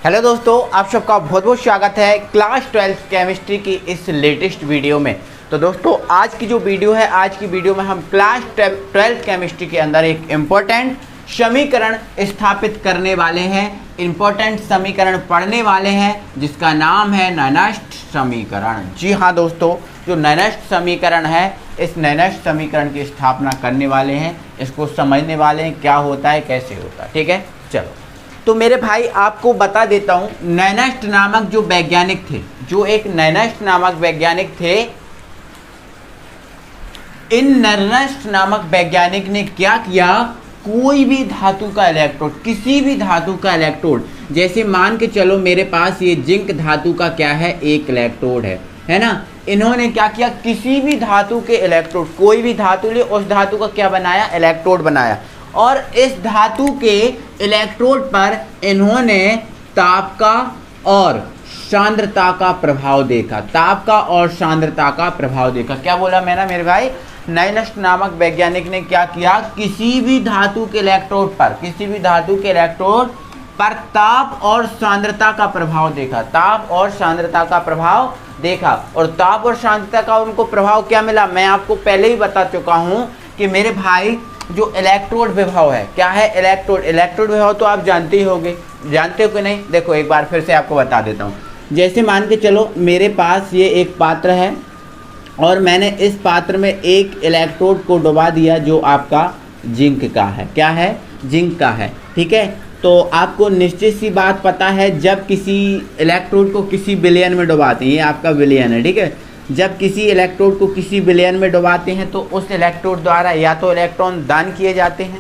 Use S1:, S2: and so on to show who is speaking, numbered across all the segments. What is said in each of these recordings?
S1: Hello दोस्तों, आप सबका बहुत बहुत स्वागत है क्लास 12 केमिस्ट्री की इस लेटेस्ट वीडियो में। तो दोस्तों आज की जो वीडियो है, आज की वीडियो में हम क्लास 12 केमिस्ट्री के अंदर एक इम्पोर्टेंट समीकरण स्थापित करने वाले हैं, इम्पोर्टेंट समीकरण पढ़ने वाले हैं जिसका नाम है नैनस्ट समीकरण। जी हाँ दोस्तों, जो नैनस्ट समीकरण है, इस नैनस्ट समीकरण की स्थापना करने वाले हैं, इसको समझने वाले हैं क्या होता है, कैसे होता है। ठीक है, चलो तो मेरे भाई आपको बता देता हूँ, नैनस्ट नामक जो वैज्ञानिक थे, जो एक नैनस्ट नामक वैज्ञानिक थे, इन नैनस्ट नामक वैज्ञानिक ने क्या किया, कोई भी धातु का इलेक्ट्रोड, किसी भी धातु का इलेक्ट्रोड, जैसे मान के चलो मेरे पास ये जिंक धातु का क्या है, एक इलेक्ट्रोड है ना। इन्होंने क्या किया, किसी भी धातु के इलेक्ट्रोड, कोई भी धातु ले, उस धातु का क्या बनाया, इलेक्ट्रोड बनाया, और इस धातु के इलेक्ट्रोड पर इन्होंने ताप का और सांद्रता का प्रभाव देखा, ताप का और सांद्रता का प्रभाव देखा। क्या बोला मैंने मेरे भाई, नैनस्ट नामक वैज्ञानिक ने क्या किया, किसी भी धातु के इलेक्ट्रोड पर, किसी भी धातु के इलेक्ट्रोड पर ताप और सांद्रता का प्रभाव देखा, ताप और सांद्रता का प्रभाव देखा। और ताप और सांद्रता का उनको प्रभाव क्या मिला, मैं आपको पहले ही बता चुका हूं कि मेरे भाई जो इलेक्ट्रोड विभव है, क्या है, इलेक्ट्रोड विभव तो आप जानते ही होंगे, जानते हो कि नहीं। देखो एक बार फिर से आपको बता देता हूँ। जैसे मान के चलो मेरे पास ये एक पात्र है और मैंने इस पात्र में एक इलेक्ट्रोड को डुबा दिया जो आपका जिंक का है, क्या है, जिंक का है। ठीक है, तो आपको निश्चित सी बात पता है, जब किसी इलेक्ट्रोड को किसी विलयन में डुबाते हैं, ये आपका विलयन है, ठीक है, जब किसी इलेक्ट्रोड को किसी विलयन में डुबाते हैं तो उस इलेक्ट्रोड द्वारा या तो इलेक्ट्रॉन दान किए जाते हैं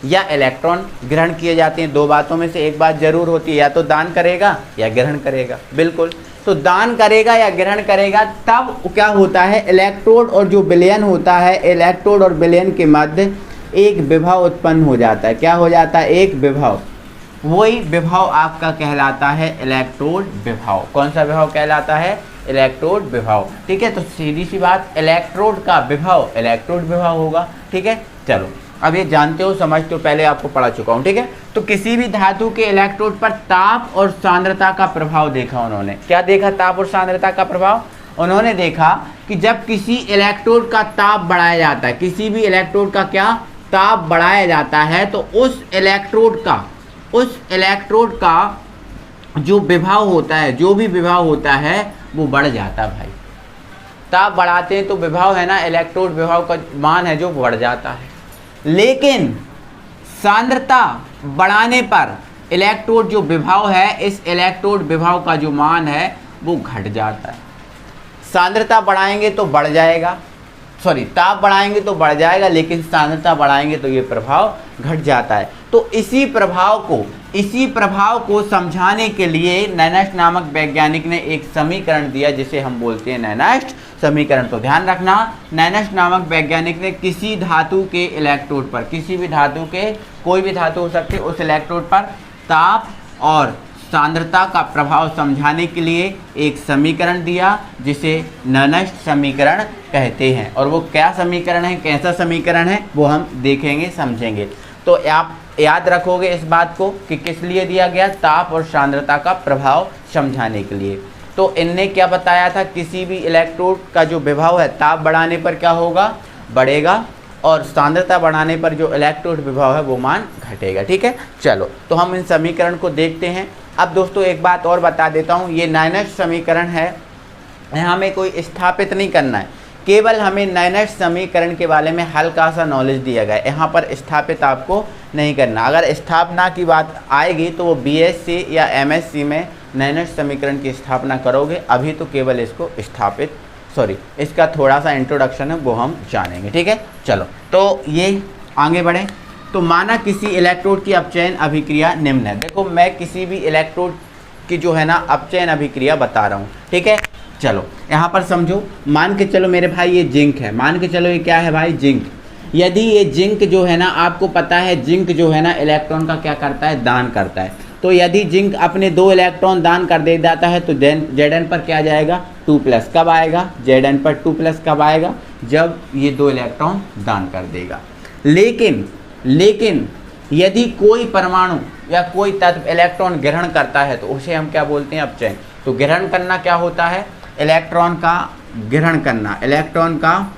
S1: या इलेक्ट्रॉन ग्रहण किए जाते हैं। दो बातों में से एक बात जरूर होती है, या तो दान करेगा या ग्रहण करेगा। बिल्कुल, तो दान करेगा या ग्रहण करेगा, तब क्या होता है, इलेक्ट्रोड और जो विलयन होता है, इलेक्ट्रोड और विलयन के मध्य एक विभव उत्पन्न हो जाता है। क्या हो जाता है, एक विभव। वही विभव आपका कहलाता है इलेक्ट्रोड विभव। कौन सा विभव कहलाता है, इलेक्ट्रोड विभव। ठीक है, तो सीधी सी बात, इलेक्ट्रोड का विभव इलेक्ट्रोड विभव होगा। ठीक है, चलो अब ये जानते हो, समझते हो, पहले आपको पढ़ा चुका हूँ। ठीक है, तो किसी भी धातु के इलेक्ट्रोड पर ताप और सांद्रता का प्रभाव देखा उन्होंने। क्या देखा, ताप और सांद्रता का प्रभाव। उन्होंने देखा कि जब किसी इलेक्ट्रोड का ताप बढ़ाया जाता है, किसी भी इलेक्ट्रोड का क्या ताप बढ़ाया जाता है, तो उस इलेक्ट्रोड का जो विभव होता है, जो भी विभव होता है वो बढ़ जाता है भाई। ताप बढ़ाते हैं तो विभव है ना, इलेक्ट्रोड विभव का मान है जो बढ़ जाता है। लेकिन सांद्रता बढ़ाने पर इलेक्ट्रोड जो विभव है, इस इलेक्ट्रोड विभव का जो मान है वो घट जाता है। सांद्रता बढ़ाएंगे तो बढ़ जाएगा, सॉरी ताप बढ़ाएंगे तो बढ़ जाएगा, लेकिन सांद्रता बढ़ाएंगे तो ये प्रभाव घट जाता है। तो इसी प्रभाव को समझाने के लिए नैनस्ट नामक वैज्ञानिक ने एक समीकरण दिया जिसे हम बोलते हैं नैनस्ट समीकरण। तो ध्यान रखना, नैनस्ट नामक वैज्ञानिक ने किसी धातु के इलेक्ट्रोड पर, किसी भी धातु के, कोई भी धातु हो सकती है, उस इलेक्ट्रोड पर ताप और सांद्रता का प्रभाव समझाने के लिए एक समीकरण दिया जिसे नैनस्ट समीकरण कहते हैं। और वो क्या समीकरण है, कैसा समीकरण है, वो हम देखेंगे, समझेंगे। तो आप याद रखोगे इस बात को कि किस लिए दिया गया, ताप और सांद्रता का प्रभाव समझाने के लिए। तो इनने क्या बताया था, किसी भी इलेक्ट्रोड का जो विभव है, ताप बढ़ाने पर क्या होगा, बढ़ेगा, और सांद्रता बढ़ाने पर जो इलेक्ट्रोड विभव है वो मान घटेगा। ठीक है, चलो तो हम इन समीकरण को देखते हैं। अब दोस्तों एक बात और बता देता हूँ, ये नैनस्ट समीकरण है, यहाँ हमें कोई स्थापित नहीं करना है, केवल हमें नैनस्ट समीकरण के बारे में हल्का सा नॉलेज दिया गया है, यहाँ पर स्थापित आपको नहीं करना। अगर स्थापना की बात आएगी तो वो बीएससी या एमएससी में नैनस्ट समीकरण की स्थापना करोगे, अभी तो केवल इसको स्थापित, सॉरी इसका थोड़ा सा इंट्रोडक्शन है वो हम जानेंगे। ठीक है, चलो तो ये आगे बढ़े। तो माना किसी इलेक्ट्रोड की अपचयन अभिक्रिया निम्न है। देखो मैं किसी भी इलेक्ट्रोड की जो है ना अपचयन अभिक्रिया बता रहा हूँ। ठीक है, चलो यहाँ पर समझो, मान के चलो मेरे भाई ये जिंक है, मान के चलो ये क्या है भाई, जिंक। यदि ये जिंक जो है ना, आपको पता है जिंक जो है ना इलेक्ट्रॉन का क्या करता है, दान करता है। तो यदि जिंक अपने 2 इलेक्ट्रॉन दान कर दे जाता है तो Zn पर क्या जाएगा, 2+। कब आएगा, Zn पर 2+ कब आएगा, जब ये 2 इलेक्ट्रॉन दान कर देगा। लेकिन यदि कोई परमाणु या कोई तत्व इलेक्ट्रॉन ग्रहण करता है तो उसे हम क्या बोलते हैं, अपचयन। तो ग्रहण करना क्या होता है, इलेक्ट्रॉन का ग्रहण करना, इलेक्ट्रॉन का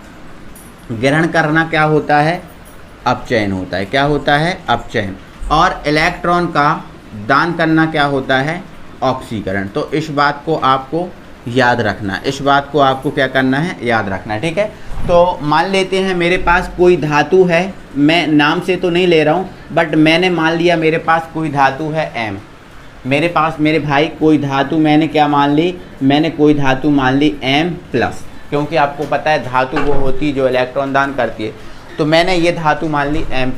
S1: ग्रहण करना क्या होता है, अपचयन होता है। क्या होता है, अपचयन। और इलेक्ट्रॉन का दान करना क्या होता है, ऑक्सीकरण। तो इस बात को आपको याद रखना है, इस बात को आपको क्या करना है, याद रखना है, ठीक है। तो मान लेते हैं मेरे पास कोई धातु है, मैं नाम से तो नहीं ले रहा हूँ, बट मैंने मान लिया मेरे पास कोई धातु है M। मेरे पास मेरे भाई कोई धातु मैंने क्या मान ली, मैंने कोई धातु मान ली M+, क्योंकि आपको पता है धातु वो होती है जो इलेक्ट्रॉन दान करती है। तो मैंने ये धातु मान ली M+,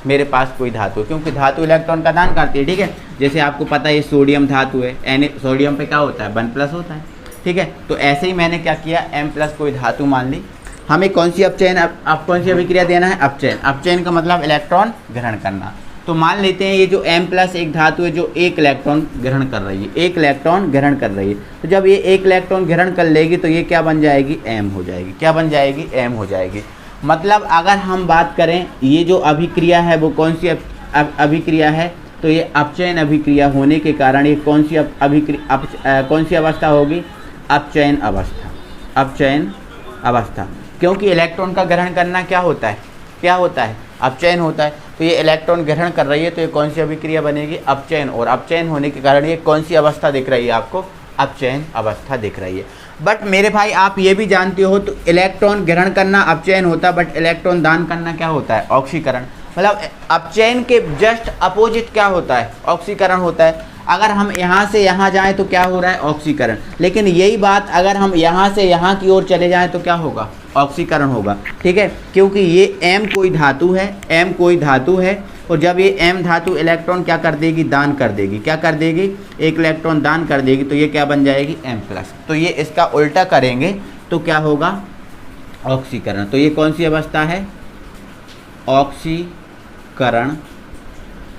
S1: मेरे पास कोई धातु, क्योंकि धातु इलेक्ट्रॉन का दान करती है, ठीक है। जैसे आपको पता है ये सोडियम धातु है, सोडियम पे क्या होता है, 1+ होता है, ठीक है। तो ऐसे ही मैंने क्या किया, M+ कोई धातु मान ली। हमें कौन सी अपचयन, अब कौन सी अभिक्रिया देना है, अपचयन। अपचयन का मतलब इलेक्ट्रॉन ग्रहण करना। तो मान लेते हैं ये जो M+ एक धातु है जो एक इलेक्ट्रॉन ग्रहण कर रही है, एक इलेक्ट्रॉन ग्रहण कर रही है। तो जब ये एक इलेक्ट्रॉन ग्रहण कर लेगी तो ये क्या बन जाएगी, M हो जाएगी। क्या बन जाएगी, M हो जाएगी। मतलब अगर हम बात करें ये जो अभिक्रिया है वो कौन सी अभिक्रिया है, तो ये अपचयन अभिक्रिया होने के कारण ये कौन सी कौन सी अवस्था होगी, अपचयन अवस्था, अपचयन अवस्था। क्योंकि इलेक्ट्रॉन का ग्रहण करना क्या होता है, क्या होता है, अपचयन होता है। तो ये इलेक्ट्रॉन ग्रहण कर रही है तो ये कौन सी अभिक्रिया बनेगी, अपचयन। और अपचयन होने के कारण ये कौन सी अवस्था दिख रही है आपको, अपचयन अवस्था दिख रही है। बट मेरे भाई आप ये भी जानते हो तो इलेक्ट्रॉन ग्रहण करना अपचयन होता है, बट इलेक्ट्रॉन दान करना क्या होता है, ऑक्सीकरण। मतलब अपचयन के जस्ट अपोजिट क्या होता है, ऑक्सीकरण होता है। अगर हम यहाँ से यहाँ जाएं तो क्या हो रहा है, ऑक्सीकरण। लेकिन यही बात अगर हम यहाँ से यहाँ की ओर चले जाएं तो क्या होगा, ऑक्सीकरण होगा, ठीक है। क्योंकि ये M कोई धातु है, M कोई धातु है, और जब ये M धातु इलेक्ट्रॉन क्या कर देगी, दान कर देगी। क्या कर देगी, एक इलेक्ट्रॉन दान कर देगी, तो ये क्या बन जाएगी, M+। तो ये इसका उल्टा करेंगे तो क्या होगा, ऑक्सीकरण। तो ये कौन सी अवस्था है, ऑक्सीकरण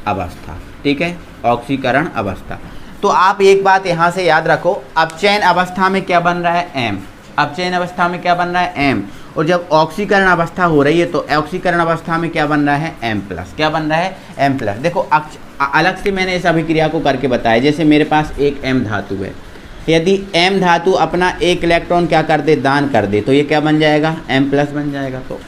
S1: अवस्था, ठीक है, ऑक्सीकरण अवस्था। तो आप एक बात यहाँ से याद रखो, अपचयन अवस्था में क्या बन रहा है, M। अपचयन अवस्था में क्या बन रहा है, M। और जब ऑक्सीकरण अवस्था हो रही है तो ऑक्सीकरण अवस्था में क्या बन रहा है, M+। क्या बन रहा है, M+। देखो अलग से मैंने इस अभिक्रिया को करके बताया। जैसे मेरे पास एक M धातु है, यदि M धातु अपना एक इलेक्ट्रॉन क्या कर दे, दान कर दे, तो ये क्या बन जाएगा, M+ बन जाएगा। तो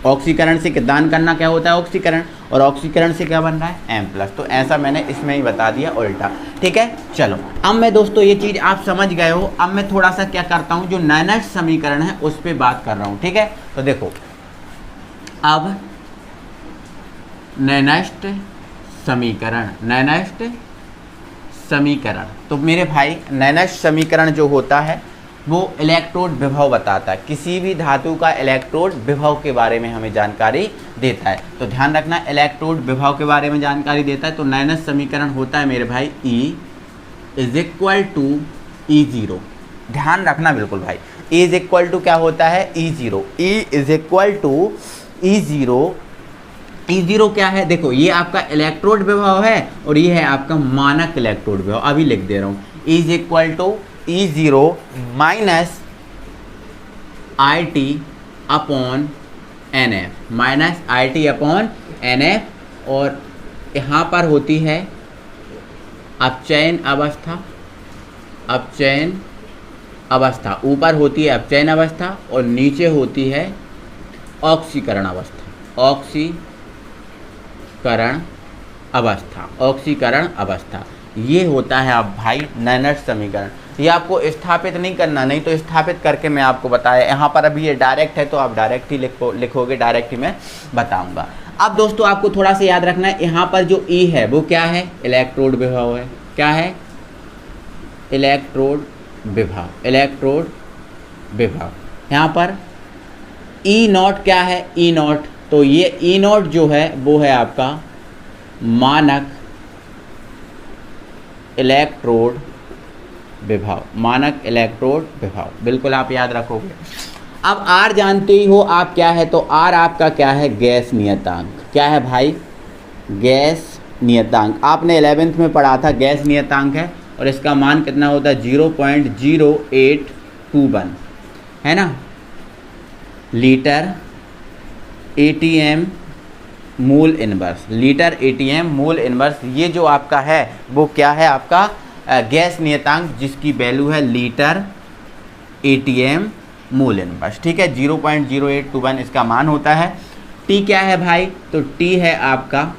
S1: ऑक्सीकरण से दान करना क्या होता है, ऑक्सीकरण, और ऑक्सीकरण से क्या बन रहा है, M+। तो ऐसा मैंने इसमें ही बता दिया उल्टा, ठीक है। चलो अब मैं दोस्तों ये चीज़ आप समझ गए हो। अब मैं थोड़ा सा क्या करता हूँ, जो नाइनस्ट समीकरण है उस पर बात कर रहा हूँ, ठीक है। तो देखो अब नाइनस्ट समीकरण, नाइनस्ट समीकरण, तो मेरे भाई नाइनस्ट समीकरण जो होता है वो इलेक्ट्रोड विभव बताता है। किसी भी धातु का इलेक्ट्रोड विभव के बारे में हमें जानकारी देता है। तो ध्यान रखना, इलेक्ट्रोड विभव के बारे में जानकारी देता है। तो नाइनस्ट समीकरण होता है मेरे भाई E = E0। ध्यान रखना बिल्कुल भाई, E क्या होता है, E0। E E0 क्या है, देखो ये आपका इलेक्ट्रोड विभव है और ये है आपका मानक इलेक्ट्रोड विभव। अभी लिख दे रहा हूँ, E E0 minus IT/NF, minus IT/NF। और यहाँ पर होती है अपचयन अवस्था, अपचयन अवस्था। ऊपर होती है अपचयन अवस्था और नीचे होती है ऑक्सीकरण अवस्था, ऑक्सीकरण अवस्था, ऑक्सीकरण अवस्था। ये होता है अब भाई नाइनस्ट समीकरण। ये आपको स्थापित नहीं करना, नहीं तो स्थापित करके मैं आपको बताया। यहाँ पर अभी ये डायरेक्ट है तो आप डायरेक्ट ही लिखोगे, डायरेक्ट ही मैं बताऊंगा। अब दोस्तों आपको थोड़ा सा याद रखना है, यहाँ पर जो E है वो क्या है, इलेक्ट्रोड विभव है। क्या है, इलेक्ट्रोड विभव, इलेक्ट्रोड विभव। यहाँ पर E0 क्या है, E0, तो ये E0 जो है वो है आपका मानक इलेक्ट्रोड विभव, मानक इलेक्ट्रोड विभव। बिल्कुल आप याद रखोगे। अब R जानते ही हो आप क्या है, तो R आपका क्या है, गैस नियतांक। क्या है भाई, गैस नियतांक। आपने 11th में पढ़ा था, गैस नियतांक है और इसका मान कितना होता है, 0.0821 है ना, लीटर ATM मूल इनवर्स, लीटर एटीएम मूल इनवर्स, ये जो आपका है वो क्या है, आपका गैस नियतांक जिसकी वैल्यू है लीटर एटीएम मूल इनवर्स। ठीक है, 0.0821 इसका मान होता है। टी क्या है भाई, तो टी है आपका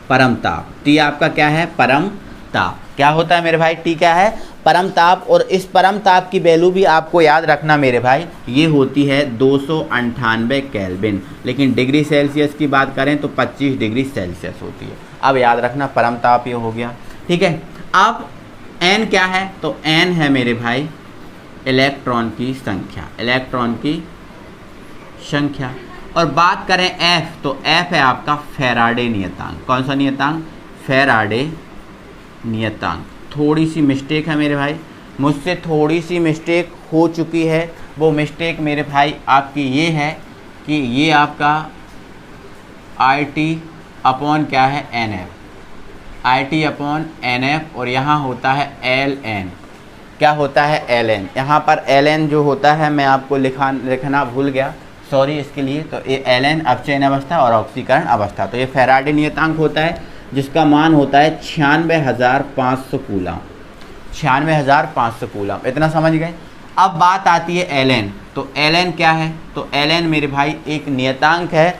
S1: परम ताप। टी आपका क्या है, परम ताप। क्या होता है मेरे भाई, टी क्या है, परम ताप। और इस परम ताप की वैल्यू भी आपको याद रखना मेरे भाई, ये होती है 298 केल्विन, लेकिन डिग्री सेल्सियस की बात करें तो 25 डिग्री सेल्सियस होती है। अब याद रखना परम ताप ये हो गया। ठीक है, अब एन क्या है, तो एन है मेरे भाई इलेक्ट्रॉन की संख्या, इलेक्ट्रॉन की संख्या। और बात करें एफ, तो एफ है आपका फैराडे नियतांक। कौन सा नियतांक, फैराडे नियतांक। थोड़ी सी मिस्टेक है मेरे भाई, मुझसे थोड़ी सी मिस्टेक हो चुकी है। वो मिस्टेक मेरे भाई आपकी ये है कि ये आपका आई टी अपॉन क्या है, एन एफ, I T upon N F, और यहाँ होता है एल एन। क्या होता है, एल एन। यहाँ पर एल एन जो होता है मैं आपको लिखना भूल गया, सॉरी इसके लिए। तो ये एल एन अपचयन अवस्था और ऑक्सीकरण अवस्था। तो ये फैराडे नियतांक होता है जिसका मान होता है 96,500 कूलम, 96,500 कूलम। इतना समझ गए। अब बात आती है एल एन। तो एल एन क्या है, तो एल एन मेरे भाई एक नियतांक है।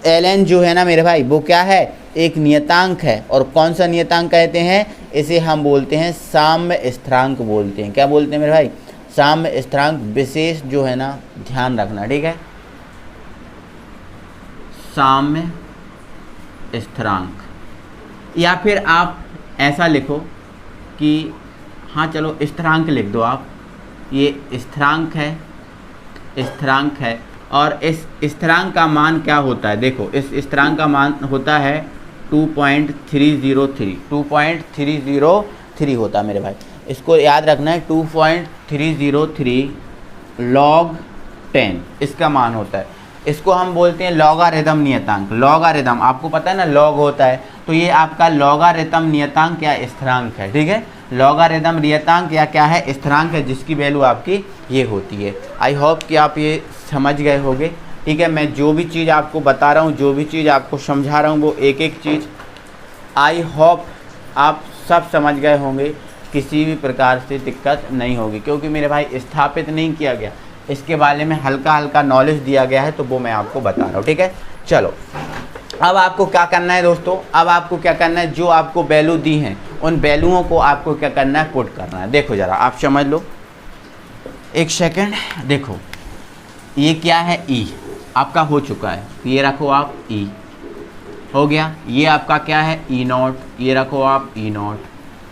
S1: एल एन जो है ना मेरे भाई वो क्या है, एक नियतांक है। और कौन सा नियतांक कहते हैं, इसे हम बोलते हैं साम्य स्थिरांक बोलते हैं। क्या बोलते हैं मेरे भाई, साम्य स्थिरांक। विशेष जो है ना ध्यान रखना, ठीक है, साम्य स्थिरांक। या फिर आप ऐसा लिखो कि हाँ चलो स्थिरांक लिख दो आप, ये स्थिरांक है, स्थिरांक है। और इस स्थिरांक का मान क्या होता है, देखो इस स्थिरांक का मान होता है 2.303, 2.303 होता है मेरे भाई। इसको याद रखना है, 2.303 log 10 इसका मान होता है। इसको हम बोलते हैं लॉगारिथम नियतांक। लॉगारिथम आपको पता है ना, लॉग होता है, तो ये आपका लॉगारिथम नियतांक या स्थिरांक है। ठीक है, लॉगारिथम नियतांक या क्या है, स्थिरांक है, जिसकी वैल्यू आपकी ये होती है। आई होप कि आप ये समझ गए होंगे। ठीक है, मैं जो भी चीज़ आपको बता रहा हूँ, जो भी चीज़ आपको समझा रहा हूँ, वो एक एक चीज़ आई होप आप सब समझ गए होंगे, किसी भी प्रकार से दिक्कत नहीं होगी। क्योंकि मेरे भाई स्थापित नहीं किया गया, इसके बारे में हल्का हल्का नॉलेज दिया गया है, तो वो मैं आपको बता रहा हूँ। ठीक है, चलो अब आपको क्या करना है दोस्तों, अब आपको क्या करना है, जो आपको वैल्यू दी हैं उन वैल्यूओं को आपको क्या करना है, पुट करना है। देखो ज़रा आप समझ लो, एक सेकेंड। देखो ये क्या है, ई आपका हो चुका है, ये रखो आप, ई हो गया। ये आपका क्या है, ई नॉट, ये रखो आप, ई नॉट।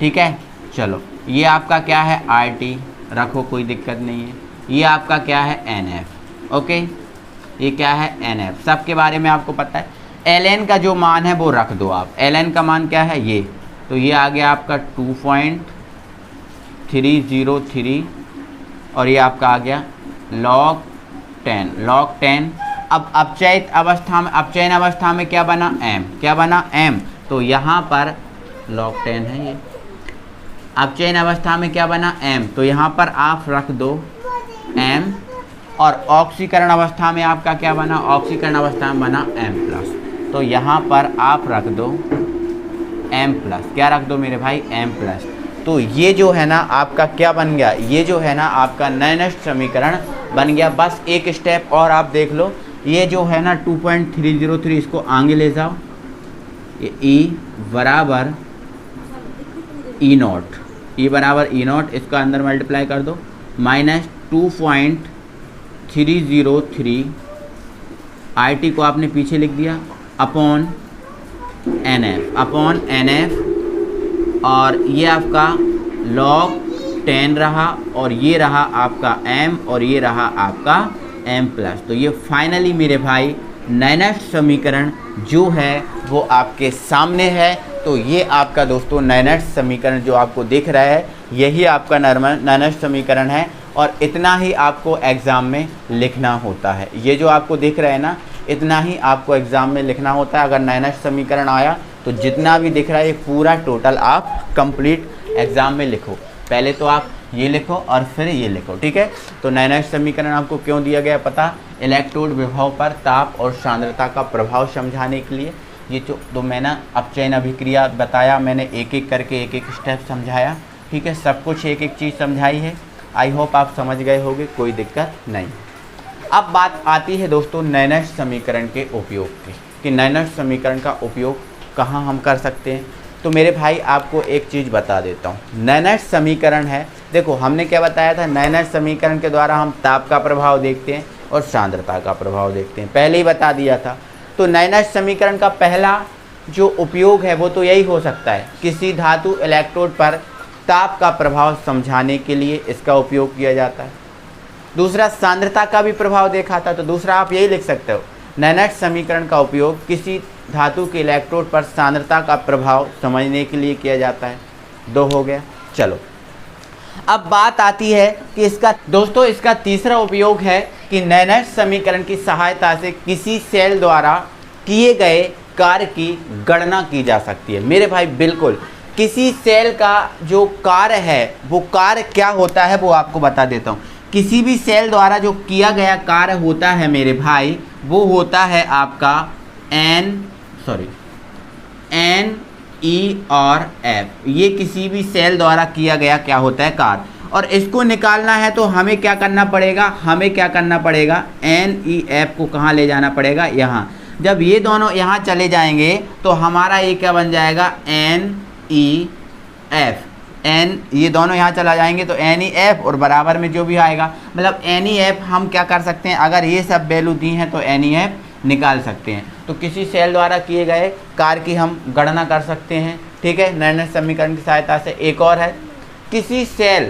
S1: ठीक है, चलो ये आपका क्या है, आर टी रखो, कोई दिक्कत नहीं है। ये आपका क्या है, एन एफ। ओके, ये क्या है, एन एफ, सब के बारे में आपको पता है। एल एन का जो मान है वो रख दो आप। एल एन का मान क्या है, ये, तो ये आ गया आपका 2.303 और ये आपका आ गया log 10, log 10। अब अपचयन अवस्था में क्या बना, m, क्या बना, m। तो यहाँ पर log 10 है ये। अपचयन अवस्था में क्या बना, m, तो यहाँ पर आप रख दो m। और ऑक्सीकरण अवस्था में आपका क्या बना, ऑक्सीकरण अवस्था में बना m+, तो यहाँ पर आप रख दो m+। क्या रख दो मेरे भाई, m+। तो ये जो है ना आपका क्या बन गया, ये जो है ना आपका नैनस्ट समीकरण बन गया। बस एक स्टेप और आप देख लो, ये जो है ना 2.303, इसको आगे ले जाओ, ये E बराबर ई नॉट, E बराबर ई नॉट, इसको अंदर मल्टीप्लाई कर दो, -2.303 आई टी को आपने पीछे लिख दिया, upon N F, upon N F. और ये आपका log 10 रहा, और ये रहा आपका m, और ये रहा आपका m+। तो ये फाइनली मेरे भाई नैनस्ट समीकरण जो है वो आपके सामने है। तो ये आपका दोस्तों नैनस्ट समीकरण जो आपको दिख रहा है, यही आपका नैनस्ट समीकरण है। और इतना ही आपको एग्ज़ाम में लिखना होता है। ये जो आपको दिख रहा है ना, इतना ही आपको एग्ज़ाम में लिखना होता है। अगर नैनस्ट समीकरण आया तो जितना भी दिख रहा है ये पूरा टोटल आप कंप्लीट एग्ज़ाम में लिखो। पहले तो आप ये लिखो और फिर ये लिखो, ठीक है। तो नैनस्ट समीकरण आपको क्यों दिया गया पता, इलेक्ट्रोड विभव पर ताप और सांद्रता का प्रभाव समझाने के लिए। ये जो मैंने अपचयन अभिक्रिया बताया, मैंने एक एक करके एक एक स्टेप समझाया, ठीक है, सब कुछ एक एक चीज़ समझाई है। आई होप आप समझ गए होंगे, कोई दिक्कत नहीं। अब बात आती है दोस्तों नैनस्ट समीकरण के उपयोग की, कि नैनस्ट समीकरण का उपयोग कहाँ हम कर सकते हैं। तो मेरे भाई आपको एक चीज़ बता देता हूँ, नैनस्ट समीकरण है, देखो हमने क्या बताया था, नैनस्ट समीकरण के द्वारा हम ताप का प्रभाव देखते हैं और सांद्रता का प्रभाव देखते हैं, पहले ही बता दिया था। तो नैनस्ट समीकरण का पहला जो उपयोग है वो तो यही हो सकता है, किसी धातु इलेक्ट्रोड पर ताप का प्रभाव समझाने के लिए इसका उपयोग किया जाता है। दूसरा सांद्रता का भी प्रभाव देखा था, तो दूसरा आप यही लिख सकते हो, नैनस्ट समीकरण का उपयोग किसी धातु के इलेक्ट्रोड पर सांद्रता का प्रभाव समझने के लिए किया जाता है। 2 हो गया। चलो अब बात आती है कि इसका दोस्तों इसका तीसरा उपयोग है कि नैनस्ट समीकरण की सहायता से किसी सेल द्वारा किए गए कार्य की गणना की जा सकती है। मेरे भाई बिल्कुल, किसी सेल का जो कार्य है वो कार्य क्या होता है वो आपको बता देता हूँ। किसी भी सेल द्वारा जो किया गया कार्य होता है मेरे भाई, वो होता है आपका N E और F। ये किसी भी सेल द्वारा किया गया क्या होता है, कार्य। और इसको निकालना है तो हमें क्या करना पड़ेगा, N E F को कहाँ ले जाना पड़ेगा, यहाँ। जब ये दोनों यहाँ चले जाएंगे तो हमारा ये क्या बन जाएगा, N E F। ये दोनों यहाँ चला जाएंगे तो N E F और बराबर में जो भी आएगा, मतलब N E F हम क्या कर सकते हैं, अगर ये सब वैल्यू दी हैं तो N E F निकाल सकते हैं। तो किसी सेल द्वारा किए गए कार्य की हम गणना कर सकते हैं, ठीक है, नैनस्ट समीकरण की सहायता से। एक और है, किसी सेल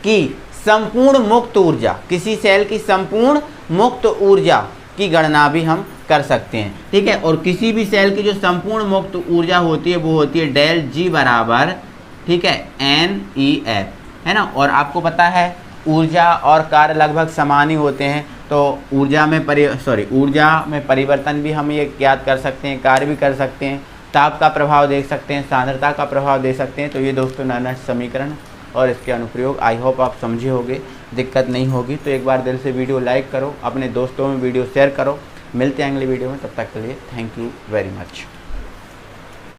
S1: की संपूर्ण मुक्त ऊर्जा, किसी सेल की संपूर्ण मुक्त ऊर्जा की गणना भी हम कर सकते हैं, ठीक है। और किसी भी सेल की जो संपूर्ण मुक्त ऊर्जा होती है वो होती है डेल जी बराबर, ठीक है, NEF, है ना। और आपको पता है ऊर्जा और कार्य लगभग समान ही होते हैं, तो ऊर्जा में परिवर्तन भी हम ये ज्ञात कर सकते हैं, कार्य भी कर सकते हैं, ताप का प्रभाव देख सकते हैं, सांद्रता का प्रभाव दे सकते हैं। तो ये दोस्तों नैनस्ट समीकरण और इसके अनुप्रयोग आई होप आप समझे होंगे, दिक्कत नहीं होगी। तो एक बार दिल से वीडियो लाइक करो, अपने दोस्तों में वीडियो शेयर करो। मिलते हैं अगली वीडियो में, तब तक के लिए थैंक यू वेरी मच।